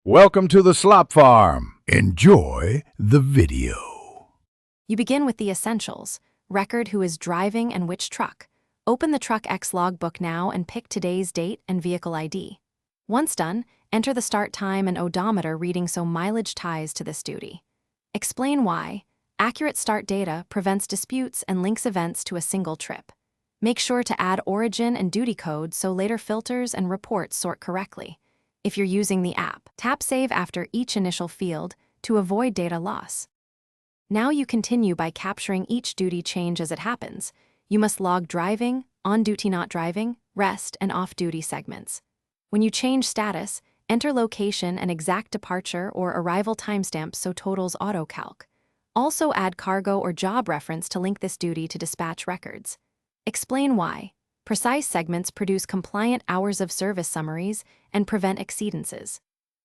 Welcome to the Slop Farm. Enjoy the video. You begin with the essentials. Record who is driving and which truck. Open the Truck X logbook now and pick today's date and vehicle ID. Once done, enter the start time and odometer reading so mileage ties to this duty. Explain why. Accurate start data prevents disputes and links events to a single trip. Make sure to add origin and duty codes so later filters and reports sort correctly. If you're using the app, tap Save after each initial field to avoid data loss. Now you continue by capturing each duty change as it happens. You must log driving, on-duty not driving, rest, and off-duty segments. When you change status, enter location and exact departure or arrival timestamps so totals auto-calc. Also add cargo or job reference to link this duty to dispatch records. Explain why. Precise segments produce compliant hours of service summaries and prevent exceedances.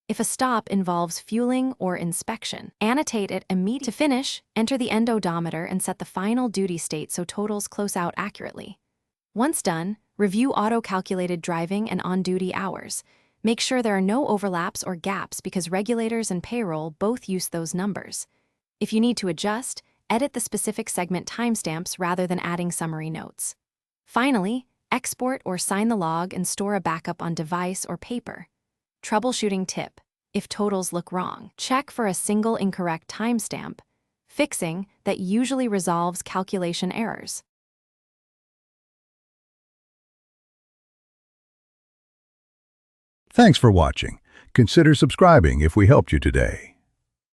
If a stop involves fueling or inspection, annotate it immediately. To finish, enter the end odometer and set the final duty state so totals close out accurately. Once done, review auto-calculated driving and on-duty hours. Make sure there are no overlaps or gaps because regulators and payroll both use those numbers. If you need to adjust, edit the specific segment timestamps rather than adding summary notes. Finally, export or sign the log and store a backup on device or paper. Troubleshooting tip. If totals look wrong, check for a single incorrect timestamp. Fixing that usually resolves calculation errors. Thanks for watching. Consider subscribing if we helped you today.